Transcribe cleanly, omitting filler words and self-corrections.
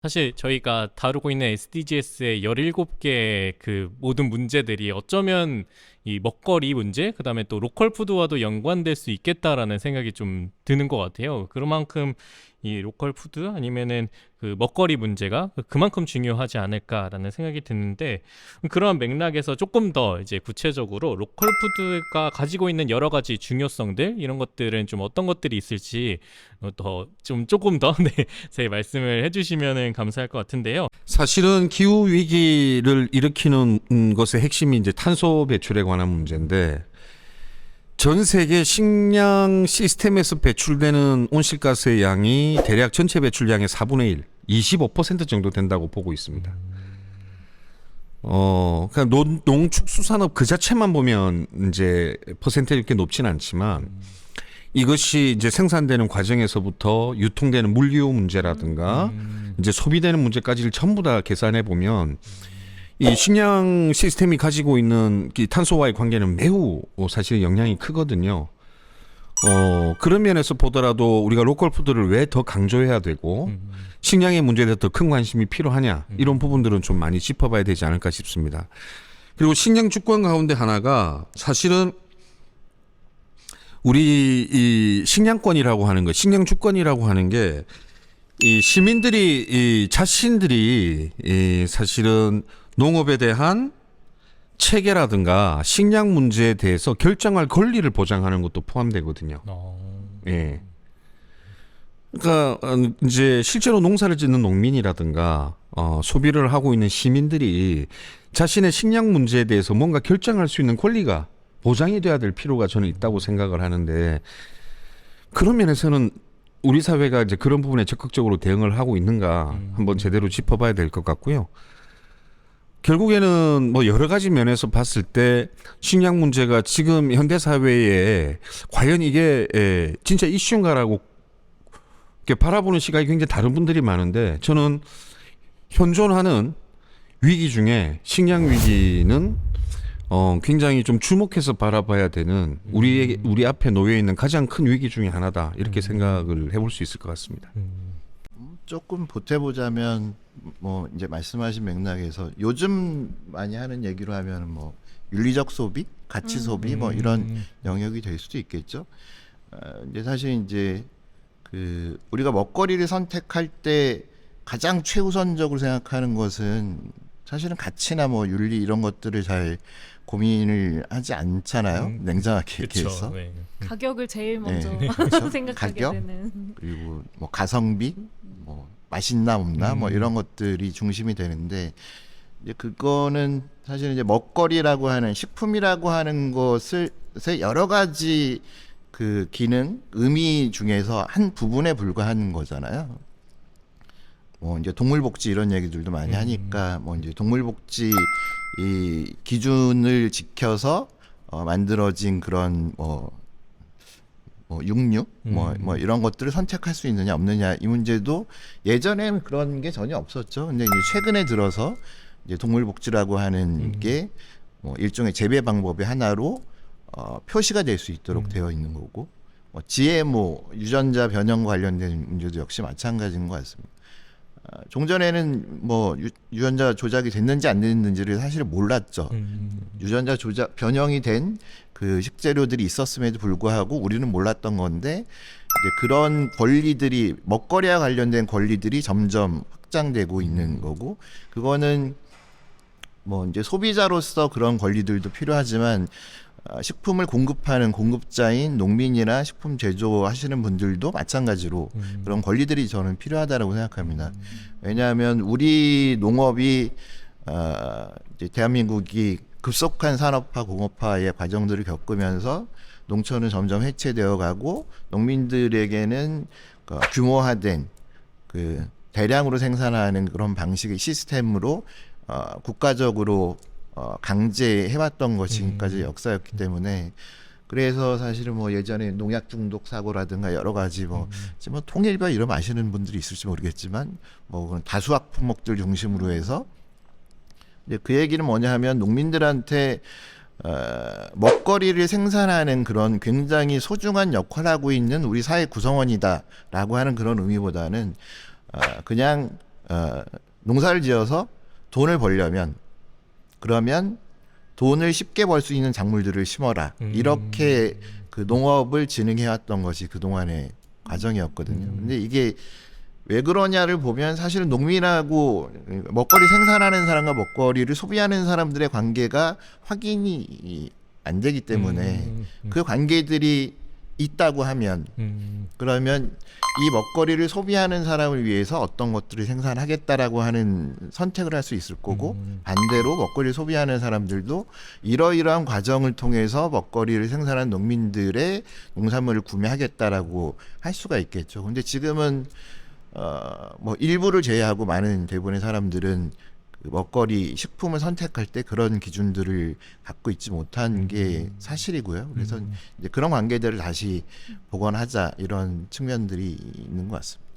사실 저희가 다루고 있는 SDGs의 17개 그 모든 문제들이 어쩌면 이 먹거리 문제, 그다음에 또 로컬 푸드와도 연관될 수 있겠다라는 생각이 좀 드는 것 같아요. 그만큼 이 로컬 푸드 아니면은 그 먹거리 문제가 그만큼 중요하지 않을까라는 생각이 드는데, 그러한 맥락에서 조금 더 이제 구체적으로 로컬 푸드가 가지고 있는 여러 가지 중요성들, 이런 것들은 좀 어떤 것들이 있을지 더 좀 조금 더 네, 제 말씀을 해주시면은 감사할 것 같은데요. 사실은 기후 위기를 일으키는 것의 핵심이 이제 탄소 배출에 관한 문제인데, 전 세계 식량 시스템에서 배출되는 온실가스의 양이 대략 전체 배출량의 4분의 1, 25% 정도 된다고 보고 있습니다. 그러니까 농축수산업 그 자체만 보면 이제 퍼센트가 이렇게 높진 않지만, 이것이 이제 생산되는 과정에서부터 유통되는 물류 문제라든가 이제 소비되는 문제까지를 전부 다 계산해 보면 이 식량 시스템이 가지고 있는 이 탄소와의 관계는 매우 사실 영향이 크거든요. 그런 면에서 보더라도 우리가 로컬 푸드를 왜 더 강조해야 되고 식량의 문제에 대해 더 큰 관심이 필요하냐, 이런 부분들은 좀 많이 짚어봐야 되지 않을까 싶습니다. 그리고 식량 주권 가운데 하나가 사실은 우리 이 식량권이라고 하는 것, 식량 주권이라고 하는 게 이 시민들이 이 자신들이 이 사실은 농업에 대한 체계라든가 식량 문제에 대해서 결정할 권리를 보장하는 것도 포함되거든요. 예. 그러니까 이제 실제로 농사를 짓는 농민이라든가 소비를 하고 있는 시민들이 자신의 식량 문제에 대해서 뭔가 결정할 수 있는 권리가 보장이 돼야 될 필요가 저는 있다고 생각을 하는데, 그런 면에서는 우리 사회가 이제 그런 부분에 적극적으로 대응을 하고 있는가 한번 제대로 짚어봐야 될 것 같고요. 결국에는 뭐 여러 가지 면에서 봤을 때 식량 문제가 지금 현대 사회에 과연 이게 진짜 이슈인가라고 이렇게 바라보는 시각이 굉장히 다른 분들이 많은데, 저는 현존하는 위기 중에 식량 위기는 굉장히 좀 주목해서 바라봐야 되는 우리 앞에 놓여 있는 가장 큰 위기 중에 하나다, 이렇게 생각을 해볼 수 있을 것 같습니다. 조금 보태보자면 뭐 이제 말씀하신 맥락에서 요즘 많이 하는 얘기로 하면 뭐 윤리적 소비, 가치 소비 뭐 이런 영역이 될 수도 있겠죠. 이제 사실 이제 그 우리가 먹거리를 선택할 때 가장 최우선적으로 생각하는 것은 사실은 가치나 뭐 윤리 이런 것들을 잘 고민을 하지 않잖아요. 냉정하게 얘기해서. 네. 가격을 제일 먼저 그렇죠? 생각하게 가격? 되는. 그리고 뭐 가성비, 뭐 맛있나 없나, 뭐 이런 것들이 중심이 되는데, 이제 그거는 사실 이제 먹거리라고 하는 식품이라고 하는 것을 여러 가지 그 기능, 의미 중에서 한 부분에 불과한 거잖아요. 뭐 이제 동물복지 이런 얘기들도 많이 하니까 뭐 이제 동물복지 이 기준을 지켜서 만들어진 그런 뭐 육류 뭐 이런 것들을 선택할 수 있느냐 없느냐, 이 문제도 예전에는 그런 게 전혀 없었죠. 근데 이제 최근에 들어서 이제 동물복지라고 하는 게 뭐 일종의 재배 방법의 하나로 표시가 될 수 있도록 되어 있는 거고, 뭐 GMO 유전자 변형 관련된 문제도 역시 마찬가지인 것 같습니다. 종전에는 뭐 유전자 조작이 됐는지 안 됐는지를 사실 몰랐죠. 유전자 조작 변형이 된 그 식재료들이 있었음에도 불구하고 우리는 몰랐던 건데, 이제 그런 권리들이, 먹거리와 관련된 권리들이 점점 확장되고 있는 거고, 그거는 뭐 이제 소비자로서 그런 권리들도 필요하지만 식품을 공급하는 공급자인 농민이나 식품 제조하시는 분들도 마찬가지로 그런 권리들이 저는 필요하다고 생각합니다. 왜냐하면 우리 농업이 이제 대한민국이 급속한 산업화 공업화의 과정들을 겪으면서 농촌은 점점 해체되어 가고, 농민들에게는 규모화된 그 대량으로 생산하는 그런 방식의 시스템으로 국가적으로 강제해왔던 것이 지금까지 역사였기 때문에, 그래서 사실은 뭐 예전에 농약 중독 사고라든가 여러 가지 뭐 통일별 이름 아시는 분들이 있을지 모르겠지만 뭐 다수학 품목들 중심으로 해서, 이제 그 얘기는 뭐냐 하면 농민들한테 먹거리를 생산하는 그런 굉장히 소중한 역할을 하고 있는 우리 사회 구성원이다라고 하는 그런 의미보다는 그냥 농사를 지어서 돈을 벌려면 그러면 돈을 쉽게 벌 수 있는 작물들을 심어라. 이렇게 그 농업을 진행해왔던 것이 그동안의 과정이었거든요. 근데 이게 왜 그러냐를 보면 사실은 농민하고 먹거리 생산하는 사람과 먹거리를 소비하는 사람들의 관계가 확인이 안 되기 때문에 그 관계들이 있다고 하면 그러면 이 먹거리를 소비하는 사람을 위해서 어떤 것들을 생산하겠다라고 하는 선택을 할 수 있을 거고 반대로 먹거리를 소비하는 사람들도 이러이러한 과정을 통해서 먹거리를 생산한 농민들의 농산물을 구매하겠다라고 할 수가 있겠죠. 근데 지금은 뭐 일부를 제외하고 많은 대부분의 사람들은 그 먹거리 식품을 선택할 때 그런 기준들을 갖고 있지 못한 게 사실이고요. 그래서 이제 그런 관계들을 다시 복원하자 이런 측면들이 있는 것 같습니다.